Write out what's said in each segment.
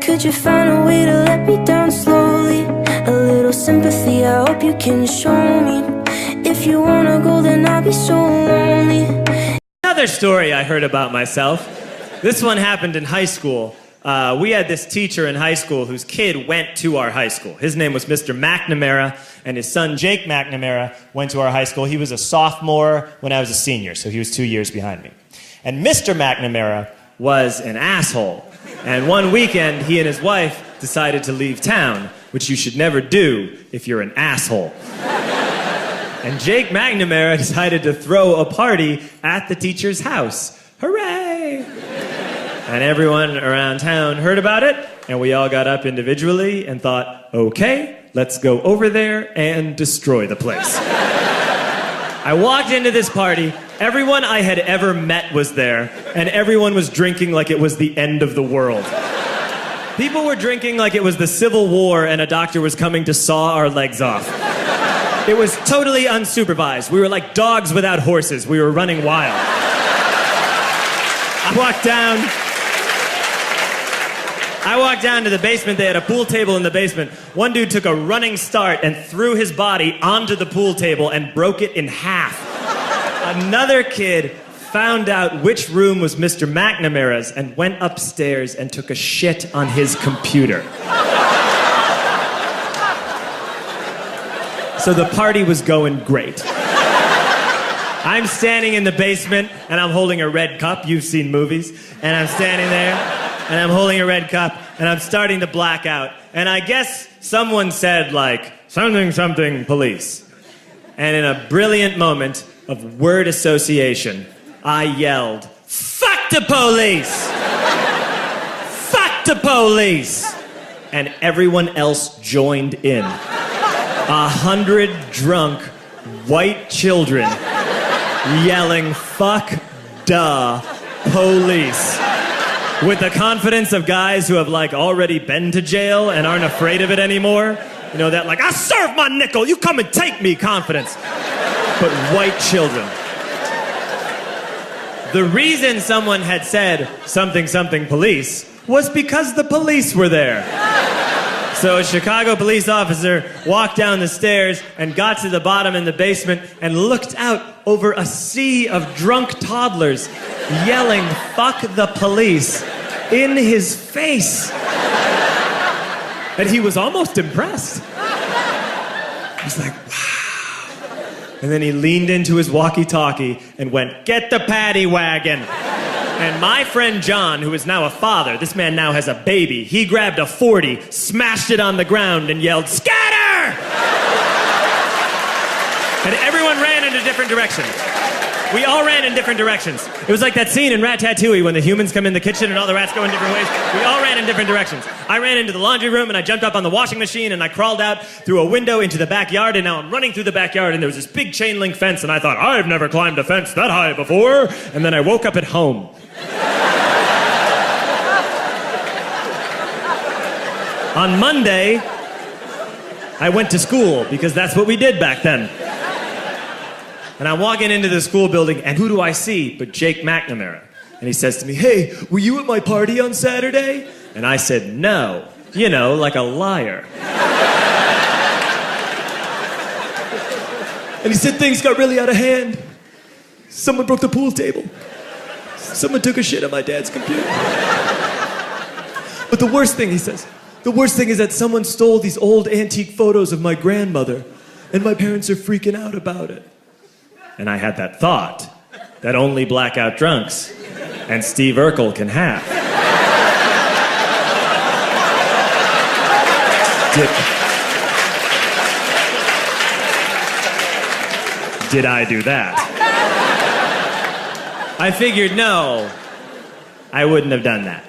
Could you find a way to let me down slowly? A little sympathy, I hope you can show me. If you wanna go, then I'll be so lonely. Another story I heard about myself. This one happened in high school. We had this teacher in high school whose kid went to our high school. His name was Mr. McNamara, and his son Jake McNamara went to our high school. He was a sophomore when I was a senior, so he was 2 years behind me. And Mr. McNamara was an asshole. And one weekend, he and his wife decided to leave town, which you should never do if you're an asshole. And Jake McNamara decided to throw a party at the teacher's house. Hooray! And everyone around town heard about it, and we all got up individually and thought, okay, let's go over there and destroy the place. I walked into this party, everyone I had ever met was there, and everyone was drinking like it was the end of the world. People were drinking like it was the Civil War and a doctor was coming to saw our legs off. It was totally unsupervised. We were like dogs without horses. We were running wild. I walked down to the basement. They had a pool table in the basement. One dude took a running start and threw his body onto the pool table and broke it in half. Another kid found out which room was Mr. McNamara's and went upstairs and took a shit on his computer. So the party was going great. I'm standing in the basement and I'm holding a red cup. You've seen movies. And I'm standing there and I'm holding a red cup and I'm starting to black out. And I guess someone said like, something, something, police. And in a brilliant moment of word association, I yelled, fuck the police! Fuck the police! And everyone else joined in. 100 drunk white children yelling, fuck the police. With the confidence of guys who have like already been to jail and aren't afraid of it anymore. You know, that like, I serve my nickel, you come and take me confidence. But white children. The reason someone had said something, something, police was because the police were there. So a Chicago police officer walked down the stairs and got to the bottom in the basement and looked out over a sea of drunk toddlers yelling, fuck the police, in his face. And he was almost impressed. He was like, wow. And then he leaned into his walkie-talkie and went, get the paddy wagon. And my friend John, who is now a father, this man now has a baby, he grabbed a 40, smashed it on the ground, and yelled, scatter! And everyone ran in a different direction. We all ran in different directions. It was like that scene in Ratatouille when the humans come in the kitchen and all the rats go in different ways. We all ran in different directions. I ran into the laundry room and I jumped up on the washing machine and I crawled out through a window into the backyard, and now I'm running through the backyard and there was this big chain link fence and I thought, I've never climbed a fence that high before. And then I woke up at home. On Monday, I went to school because that's what we did back then. And I'm walking into the school building, and who do I see but Jake McNamara? And he says to me, hey, were you at my party on Saturday? And I said, no. You know, like a liar. And he said things got really out of hand. Someone broke the pool table. Someone took a shit on my dad's computer. But the worst thing, he says, the worst thing is that someone stole these old antique photos of my grandmother, and my parents are freaking out about it. And I had that thought that only blackout drunks and Steve Urkel can have. Did I do that? I figured, no, I wouldn't have done that.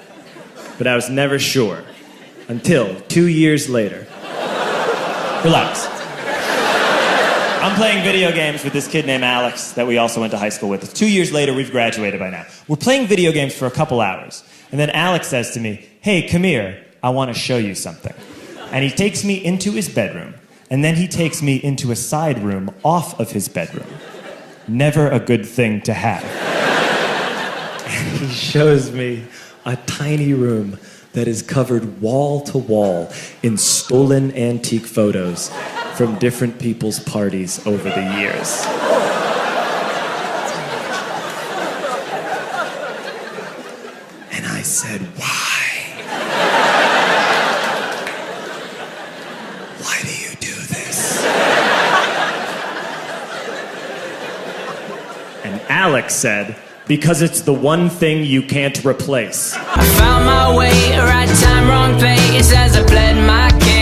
But I was never sure until 2 years later. Relax. I'm playing video games with this kid named Alex that we also went to high school with. 2 years later, we've graduated by now. We're playing video games for a couple hours. And then Alex says to me, hey, come here, I want to show you something. And he takes me into his bedroom, and then he takes me into a side room off of his bedroom. Never a good thing to have. And he shows me a tiny room that is covered wall to wall in stolen antique photos from different people's parties over the years. And I said, why? Why do you do this? And Alex said, because it's the one thing you can't replace. I found my way, right time, wrong place, as I bled my kiss.